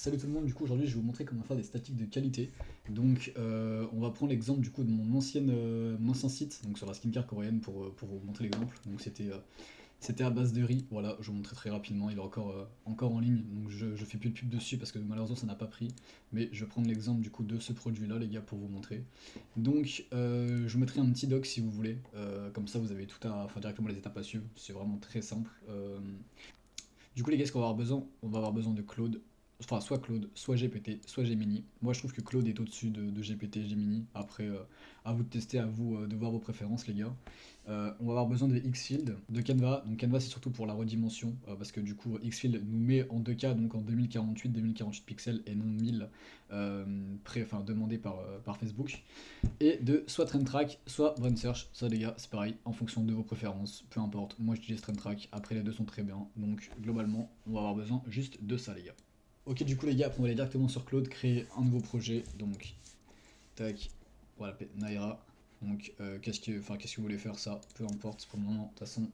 Salut tout le monde, du coup aujourd'hui je vais vous montrer comment faire des statiques de qualité. Donc on va prendre l'exemple du coup de mon ancien site, donc sur la skincare coréenne pour vous montrer l'exemple. Donc c'était à base de riz, voilà, je vous montrerai très rapidement, il est encore en ligne, donc je fais plus de pub dessus parce que malheureusement ça n'a pas pris. Mais je vais prendre l'exemple du coup de ce produit là les gars pour vous montrer. Donc je vous mettrai un petit doc si vous voulez, comme ça vous avez tout à, enfin directement les étapes à suivre, c'est vraiment très simple. Du coup, les gars, ce qu'on va avoir besoin, on va avoir besoin de Claude, enfin soit Claude, soit GPT, soit Gemini. Moi, je trouve que Claude est au-dessus de GPT et Gemini. Après, à vous de tester, à vous de voir vos préférences, les gars. On va avoir besoin de Xfield, de Canva. Donc Canva, c'est surtout pour la redimension, parce que du coup, Xfield nous met en 2K, donc en 2048 pixels et non 1000 enfin, demandé par Facebook. Et de soit TrendTrack, soit BrainSearch. Ça, les gars, c'est pareil, en fonction de vos préférences, peu importe. Moi, j'utilise TrendTrack. Après, les deux sont très bien. Donc, globalement, on va avoir besoin juste de ça, les gars. Ok, du coup, les gars, après, on va aller directement sur Claude, créer un nouveau projet. Donc, tac, voilà, Naira. Donc, qu'est-ce que vous voulez faire, ça peu importe pour le moment. De toute façon,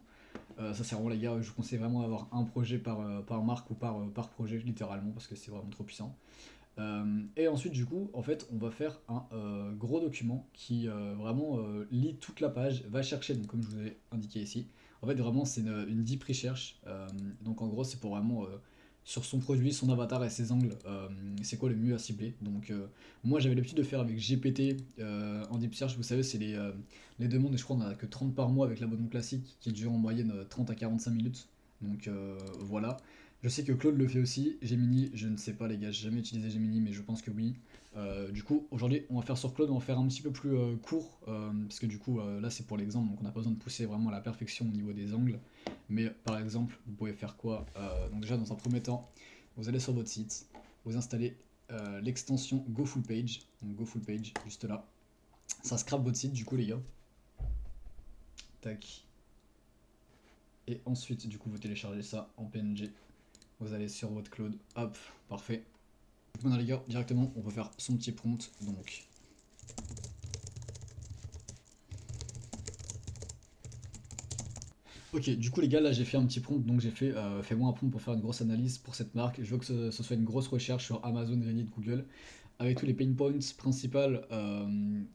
ça c'est vraiment, les gars, je vous conseille vraiment d'avoir un projet par marque ou par projet, littéralement, parce que c'est vraiment trop puissant. Et ensuite, du coup, en fait, on va faire un gros document qui vraiment lit toute la page, va chercher, donc comme je vous ai indiqué ici. En fait, vraiment, c'est une deep research. Donc, en gros, c'est pour vraiment sur son produit, son avatar et ses angles, c'est quoi le mieux à cibler. Donc, moi, j'avais l'habitude de faire avec GPT en deep search. Vous savez, c'est les demandes, et je crois qu'on en a que 30 par mois avec l'abonnement classique qui dure en moyenne 30 à 45 minutes. Donc, voilà. Je sais que Claude le fait aussi. Gemini, je ne sais pas les gars, j'ai jamais utilisé Gemini, mais je pense que oui. Du coup, aujourd'hui, on va faire sur Claude, on va faire un petit peu plus court, parce que du coup, là c'est pour l'exemple, donc on n'a pas besoin de pousser vraiment à la perfection au niveau des angles. Mais par exemple, vous pouvez faire quoi? Donc déjà, dans un premier temps, vous allez sur votre site, vous installez l'extension Go Full Page, donc Go Full Page, juste là. Ça scrape votre site, du coup, les gars. Tac. Et ensuite, du coup, vous téléchargez ça en PNG. Vous allez sur votre Claude, hop, parfait. Donc maintenant les gars, directement on peut faire son petit prompt, donc ok, du coup les gars, là j'ai fait un petit prompt, donc j'ai fait fais-moi un prompt pour faire une grosse analyse pour cette marque. Je veux que ce soit une grosse recherche sur Amazon, Reddit, Google, avec tous les pain points principales,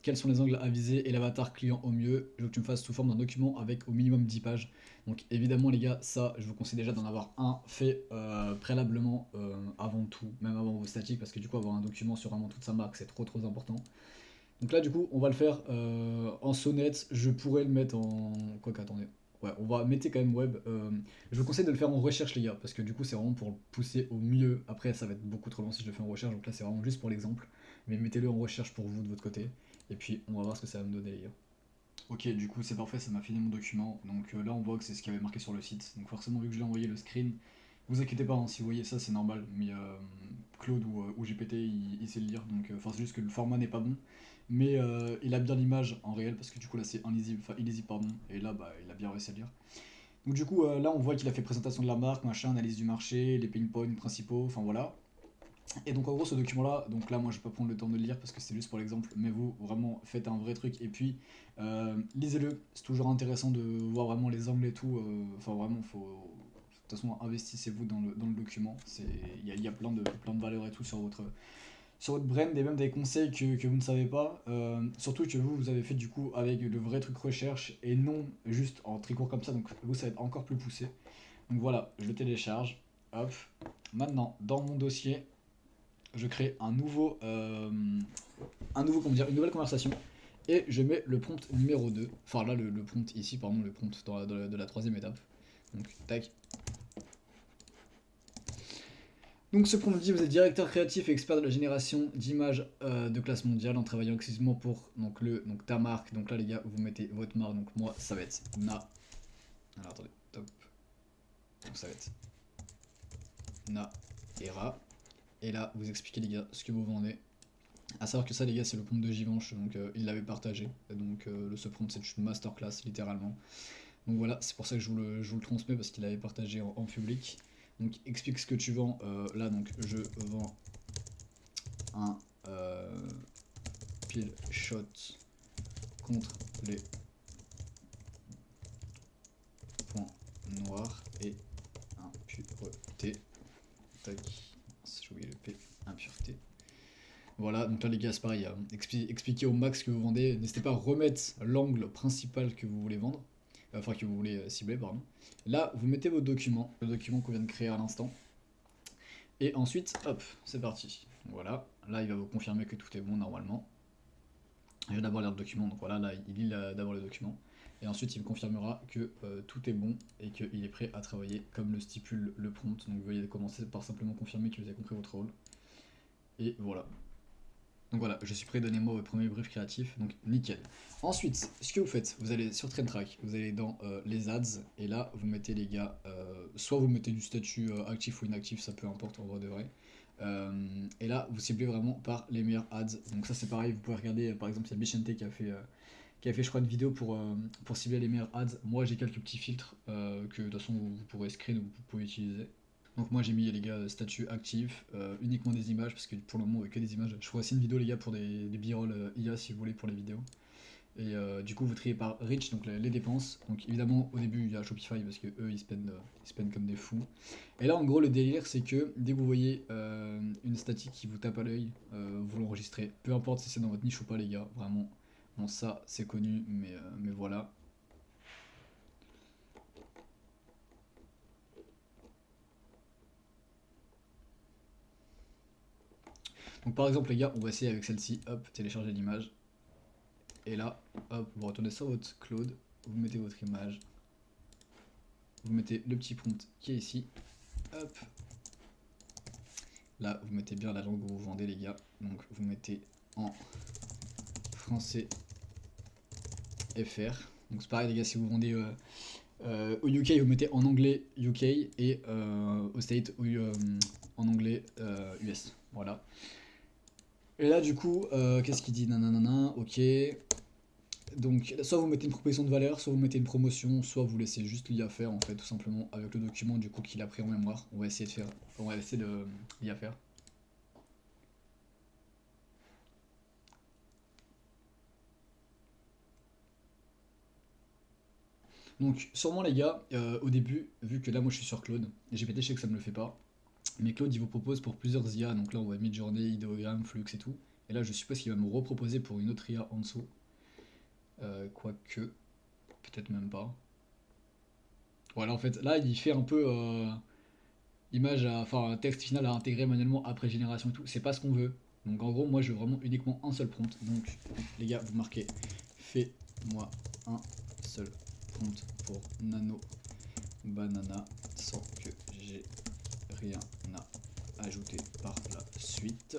quels sont les angles à viser et l'avatar client au mieux. Je veux que tu me fasses sous forme d'un document avec au minimum 10 pages. Donc évidemment les gars, ça je vous conseille déjà d'en avoir un fait préalablement avant tout, même avant vos statiques, parce que du coup avoir un document sur vraiment toute sa marque c'est trop important. Donc là, du coup, on va le faire en sonnette. Je pourrais le mettre en. Quoi qu'attendez. Ouais, on va mettre quand même web. Je vous conseille de le faire en recherche, les gars, parce que du coup, c'est vraiment pour le pousser au mieux. Après, ça va être beaucoup trop long si je le fais en recherche, donc là, c'est vraiment juste pour l'exemple. Mais mettez-le en recherche pour vous de votre côté. Et puis, on va voir ce que ça va me donner, les gars. Ok, du coup, c'est parfait, ça m'a fini mon document. Donc là, on voit que c'est ce qu'il y avait marqué sur le site. Donc forcément, vu que je l'ai envoyé le screen, vous inquiétez pas, hein, si vous voyez ça, c'est normal. Mais Claude ou GPT, il sait le lire. Donc, enfin, c'est juste que le format n'est pas bon. Mais il a bien l'image en réel, parce que du coup, là, c'est illisible, enfin, illisible, pardon. Et là, bah, il a bien réussi à le lire. Donc, du coup, là, on voit qu'il a fait présentation de la marque, machin, analyse du marché, les pain points principaux, enfin voilà. Et donc en gros ce document là, donc là moi je vais pas prendre le temps de le lire parce que c'est juste pour l'exemple, mais vous vraiment faites un vrai truc et puis lisez-le, c'est toujours intéressant de voir vraiment les angles et tout, enfin vraiment faut, de toute façon investissez-vous dans le document, il y a plein de valeurs et tout sur votre brand et même des conseils que vous ne savez pas, surtout que vous avez fait du coup avec le vrai truc recherche et non juste en très court comme ça, donc vous ça va être encore plus poussé. Donc voilà, je le télécharge, hop, maintenant dans mon dossier je crée comment dire, une nouvelle conversation et je mets le prompt numéro 2. Enfin là le prompt ici, pardon, le prompt de la troisième étape. Donc tac. Donc ce prompt dit vous êtes directeur créatif et expert de la génération d'images de classe mondiale en travaillant exclusivement pour donc ta marque. Donc là les gars vous mettez votre marque, donc moi ça va être Na. Alors attendez, top. Donc ça va être Na Era. Et là vous expliquez les gars ce que vous vendez. À savoir que ça les gars c'est le prompt de Givenchy, donc il l'avait partagé, donc ce prompt c'est une masterclass littéralement. Donc voilà, c'est pour ça que je vous le transmets parce qu'il avait partagé en public. Donc explique ce que tu vends, là donc je vends un pile shot contre les points noirs et un pureté. Tac, j'ai oublié le P. voilà, donc là les gars c'est pareil, expliquez au max ce que vous vendez, n'hésitez pas à remettre l'angle principal que vous voulez vendre, enfin que vous voulez cibler, pardon. Là vous mettez vos documents, le document qu'on vient de créer à l'instant, et ensuite hop, c'est parti. Voilà, là il va vous confirmer que tout est bon normalement. Je vais d'abord lire le document, donc voilà, là il lit d'abord le document, et ensuite il me confirmera que tout est bon et qu'il est prêt à travailler comme le stipule le prompt, donc vous voyez commencer par simplement confirmer que vous avez compris votre rôle, et voilà. Donc voilà, je suis prêt, donnez-moi votre premier brief créatif, donc nickel. Ensuite, ce que vous faites, vous allez sur TrainTrack, vous allez dans les ads, et là vous mettez les gars, soit vous mettez du statut actif ou inactif, ça peu importe en vrai de vrai. Et là vous ciblez vraiment par les meilleurs ads, donc ça c'est pareil, vous pouvez regarder par exemple il y a Bichente qui a fait je crois une vidéo pour cibler les meilleurs ads. Moi j'ai quelques petits filtres que de toute façon vous pourrez screen ou vous pouvez utiliser. Donc moi j'ai mis les gars statut actif, uniquement des images parce que pour le moment que des images. Je ferai aussi une vidéo les gars pour des b-roll IA si vous voulez pour les vidéos. Et du coup vous triez par reach, donc les dépenses. Donc évidemment au début il y a Shopify parce que eux ils spendent comme des fous. Et là en gros le délire c'est que dès que vous voyez une statique qui vous tape à l'œil, vous l'enregistrez. Peu importe si c'est dans votre niche ou pas les gars, vraiment. Bon ça c'est connu mais voilà. Donc par exemple les gars on va essayer avec celle-ci, hop, télécharger l'image. Et là, hop, vous retournez sur votre cloud, vous mettez votre image, vous mettez le petit prompt qui est ici, hop. Là, vous mettez bien la langue que vous vendez, les gars. Donc, vous mettez en français FR. Donc, c'est pareil, les gars, si vous vendez au UK, vous mettez en anglais UK et au State en anglais US. Voilà. Et là, du coup, qu'est-ce qu'il dit? Nanana, ok. Donc, soit vous mettez une proposition de valeur, soit vous mettez une promotion, soit vous laissez juste l'IA faire en fait, tout simplement avec le document du coup qu'il a pris en mémoire. On va essayer de faire, on va essayer de l'IA faire. Donc, sûrement les gars, au début, vu que là moi je suis sur Claude, et GPT je sais que ça me le fait pas, mais Claude il vous propose pour plusieurs IA, donc là on voit Midjourney, Ideogram, Flux et tout, et là je suppose qu'il va me reproposer pour une autre IA en dessous, quoique, peut-être même pas. Voilà, en fait, là il fait un peu enfin un texte final à intégrer manuellement après génération et tout, c'est pas ce qu'on veut. Donc en gros, moi je veux vraiment uniquement un seul prompt. Donc les gars, vous marquez fais-moi un seul prompt pour Nano Banana sans que j'ai rien à ajouter par la suite.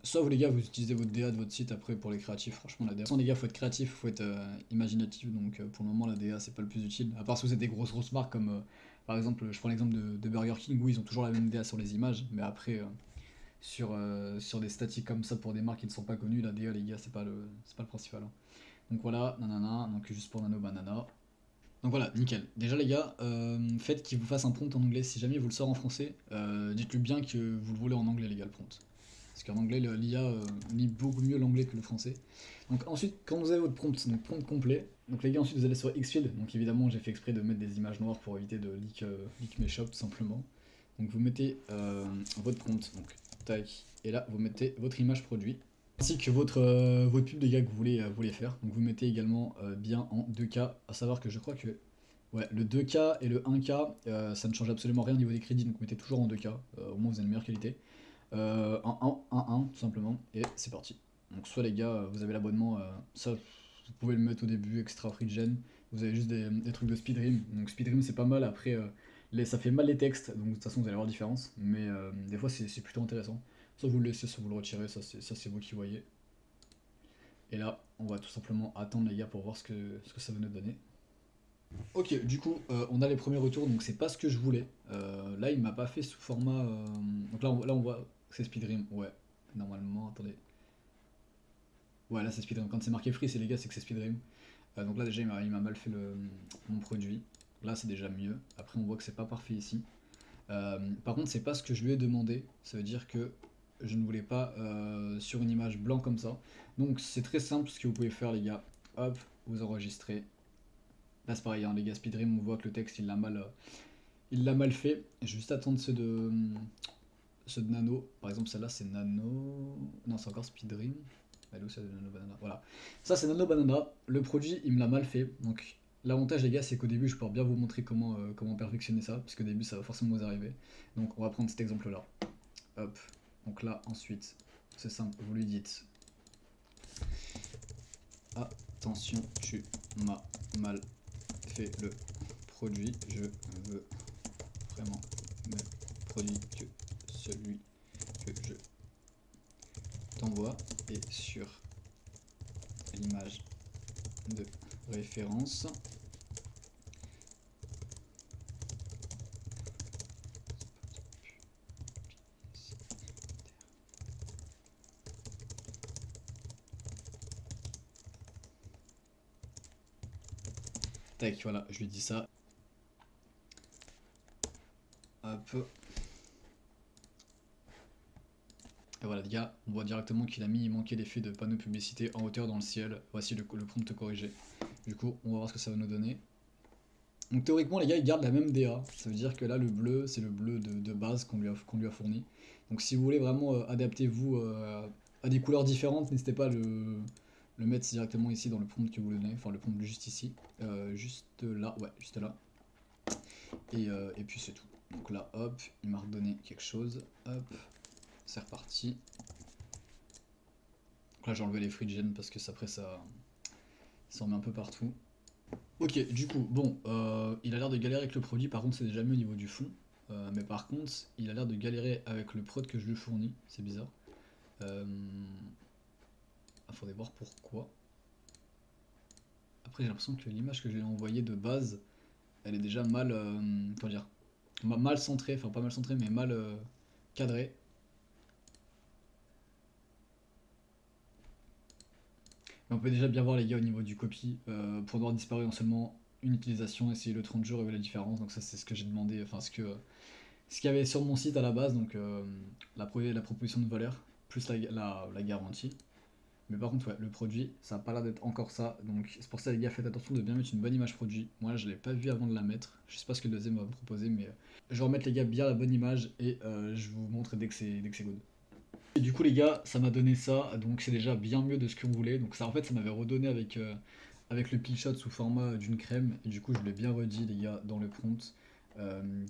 Soit vous les gars vous utilisez votre DA de votre site après pour les créatifs, franchement la DA. Sans les gars faut être créatif, faut être imaginatif, donc pour le moment la DA c'est pas le plus utile. À part si vous êtes des grosses marques comme par exemple je prends l'exemple de Burger King où ils ont toujours la même DA sur les images, mais après sur des statiques comme ça pour des marques qui ne sont pas connues, la DA les gars c'est pas le principal. Hein. Donc voilà, nanana, donc juste pour Nano Banana. Donc voilà, nickel. Déjà les gars, faites qu'il vous fasse un prompt en anglais. Si jamais vous le sort en français, dites-lui bien que vous le voulez en anglais les gars le prompt. Parce qu'en anglais, l'IA lit beaucoup mieux l'anglais que le français. Donc ensuite, quand vous avez votre prompt, donc prompt complet, donc les gars, ensuite vous allez sur Xfield. Donc évidemment, j'ai fait exprès de mettre des images noires pour éviter de leak mes shops tout simplement. Donc vous mettez votre prompt, donc tac, et là vous mettez votre image produit. Ainsi que votre pub de gars que vous voulez faire. Donc vous mettez également bien en 2K, à savoir que je crois que ouais, le 2K et le 1K, ça ne change absolument rien au niveau des crédits, donc mettez toujours en 2K, au moins vous avez une meilleure qualité. Un 1 tout simplement, et c'est parti. Donc soit les gars, vous avez l'abonnement, ça vous pouvez le mettre au début, extra free gen, vous avez juste des trucs de speedream, donc speedream c'est pas mal, après ça fait mal les textes, donc de toute façon vous allez voir la différence, mais des fois c'est plutôt intéressant. Soit vous le laissez, soit vous le retirez, ça c'est vous qui voyez. Et là, on va tout simplement attendre les gars pour voir ce que ça va nous donner. Ok, du coup, on a les premiers retours, donc c'est pas ce que je voulais. Là, il m'a pas fait sous format. Donc là, on voit que c'est Speedream. Ouais, normalement, attendez. Ouais, là, c'est Speedream. Quand c'est marqué free, c'est les gars, c'est que c'est Speedream. Donc là, déjà, il m'a mal fait mon produit. Là, c'est déjà mieux. Après, on voit que c'est pas parfait ici. Par contre, c'est pas ce que je lui ai demandé. Ça veut dire que je ne voulais pas sur une image blanc comme ça. Donc, c'est très simple ce que vous pouvez faire, les gars. Hop, vous enregistrez. Là, c'est pareil, hein, les gars, Speedream, on voit que le texte, il l'a mal fait. Je vais juste attendre ceux de Nano. Par exemple, celle-là, c'est Nano. Non, c'est encore Speedream. Elle est où celle de Nano Banana? Voilà. Ça, c'est Nano Banana. Le produit, il me l'a mal fait. Donc, l'avantage, les gars, c'est qu'au début, je pourrais bien vous montrer comment perfectionner ça. Parce qu'au début, ça va forcément vous arriver. Donc, on va prendre cet exemple-là. Hop. Donc là, ensuite, c'est simple. Vous lui dites: attention, tu m'as mal fait le produit. Je veux vraiment le produit que celui que je t'envoie. Et sur l'image de référence, tac, voilà, je lui dis ça. Hop. Et voilà les gars, on voit directement qu'il a mis, il manquait l'effet de panneau publicité en hauteur dans le ciel. Voici le prompt corrigé. Du coup, on va voir ce que ça va nous donner. Donc théoriquement les gars, ils gardent la même DA. Ça veut dire que là, le bleu, c'est le bleu de base qu'on lui a fourni. Donc si vous voulez vraiment adapter vous à des couleurs différentes, n'hésitez pas à le mettre directement ici dans le prompt que vous donnez. Enfin le prompt juste ici. Juste là, ouais, juste là. Et puis c'est tout. Donc là, hop, il m'a redonné quelque chose. Hop, c'est reparti. Donc là j'ai enlevé les fruits de gêne parce que après ça en met un peu partout. Ok, du coup, bon, il a l'air de galérer avec le produit, par contre c'est déjà mieux au niveau du fond. Mais par contre, il a l'air de galérer avec le prod que je lui fournis, c'est bizarre. Faudrait voir pourquoi. Après j'ai l'impression que l'image que je lui ai envoyée de base, elle est déjà mal, comment dire, mal centrée, enfin pas mal centrée mais mal cadrée. Mais on peut déjà bien voir les gars au niveau du copy, pour avoir disparu en seulement une utilisation, essayer le 30 jours et voir la différence. Donc ça c'est ce que j'ai demandé, enfin ce qu'il y avait sur mon site à la base, donc la proposition de valeur, plus la garantie. Mais par contre ouais, le produit, ça a pas l'air d'être encore ça. Donc c'est pour ça les gars, faites attention de bien mettre une bonne image produit. Moi je l'ai pas vu avant de la mettre. Je sais pas ce que le deuxième va me proposer, mais je vais remettre les gars bien la bonne image et je vous montre dès que c'est good. Et du coup les gars, ça m'a donné ça, donc c'est déjà bien mieux de ce qu'on voulait. Donc ça en fait ça m'avait redonné avec le Pillshot sous format d'une crème. Et du coup je l'ai bien redit les gars dans le prompt.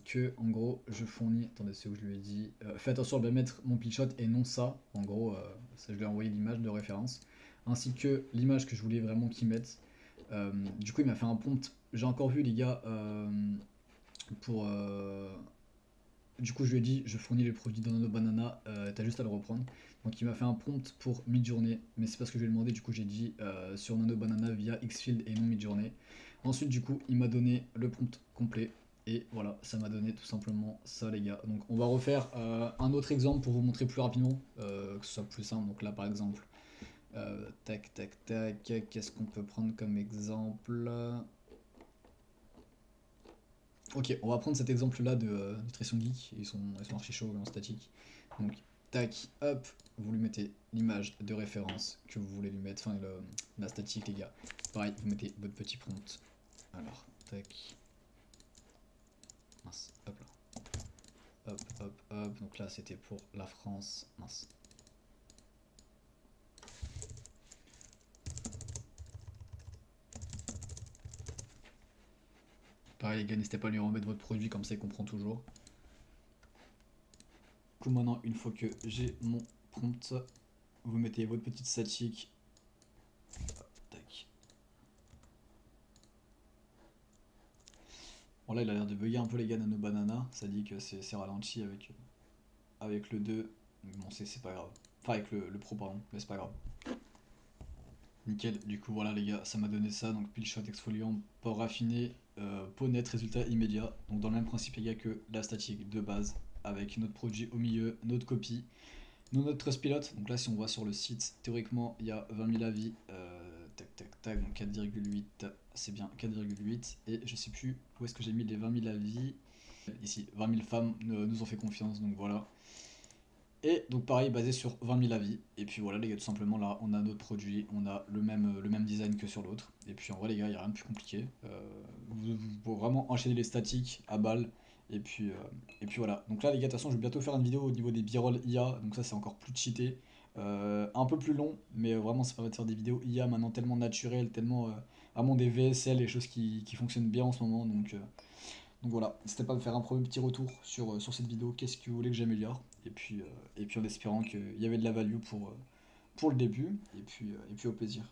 Que en gros je fournis, attendez c'est où je lui ai dit, fais attention à bien mettre mon Pillshot et non ça. En gros ça, je lui ai envoyé l'image de référence. Ainsi que l'image que je voulais vraiment qu'il mette. Du coup il m'a fait un prompt, j'ai encore vu les gars, pour... du coup, je lui ai dit, je fournis les produits dans Nano Banana, t'as juste à le reprendre. Donc, il m'a fait un prompt pour mid-journée, mais c'est pas ce que je lui ai demandé. Du coup, j'ai dit sur Nano Banana via Xfield et non mid-journée. Ensuite, du coup, il m'a donné le prompt complet. Et voilà, ça m'a donné tout simplement ça, les gars. Donc, on va refaire un autre exemple pour vous montrer plus rapidement, que ce soit plus simple. Donc, là, par exemple, tac, tac, tac, qu'est-ce qu'on peut prendre comme exemple? Ok, on va prendre cet exemple-là de Nutrition Geek, ils sont archi chauds en statique. Donc, tac, hop, vous lui mettez l'image de référence que vous voulez lui mettre, enfin la statique les gars. Pareil, vous mettez votre petit prompt. Alors, tac, mince, hop là. Hop, hop, hop, donc là c'était pour la France, mince. Pareil les gars, n'hésitez pas à lui remettre votre produit, comme ça il comprend toujours. Du coup maintenant, une fois que j'ai mon prompt, vous mettez votre petite statique. Tac. Bon là il a l'air de bugger un peu les gars Nano Banana, ça dit que c'est ralenti avec le 2, bon c'est pas grave. Enfin avec le Pro pardon, mais c'est pas grave. Nickel, du coup voilà les gars, ça m'a donné ça, donc pile shot exfoliant, port raffiné, peau nette, résultat immédiat. Donc dans le même principe les gars que la statique de base, avec notre produit au milieu, notre copie, notre Trustpilot. Donc là si on voit sur le site, théoriquement il y a 20 000 avis, tac tac tac, donc 4,8, c'est bien 4,8, et je sais plus où est-ce que j'ai mis les 20 000 avis, ici, 20 000 femmes nous ont fait confiance, donc voilà. Et donc pareil, basé sur 20 000 avis. Et puis voilà les gars, tout simplement là, on a notre produit, on a le même design que sur l'autre. Et puis en vrai les gars, il n'y a rien de plus compliqué. Vous pouvez vraiment enchaîner les statiques à balle Et puis voilà. Donc là, les gars, de toute façon, je vais bientôt faire une vidéo au niveau des b-roll IA. Donc ça, c'est encore plus cheaté. Un peu plus long, mais vraiment, ça permet de faire des vidéos IA maintenant tellement naturelles, tellement vraiment des VSL, les choses qui fonctionnent bien en ce moment. Donc voilà, n'hésitez pas à me faire un premier petit retour sur cette vidéo. Qu'est-ce que vous voulez que j'améliore? Et puis en espérant qu'il y avait de la value pour le début. Et puis au plaisir.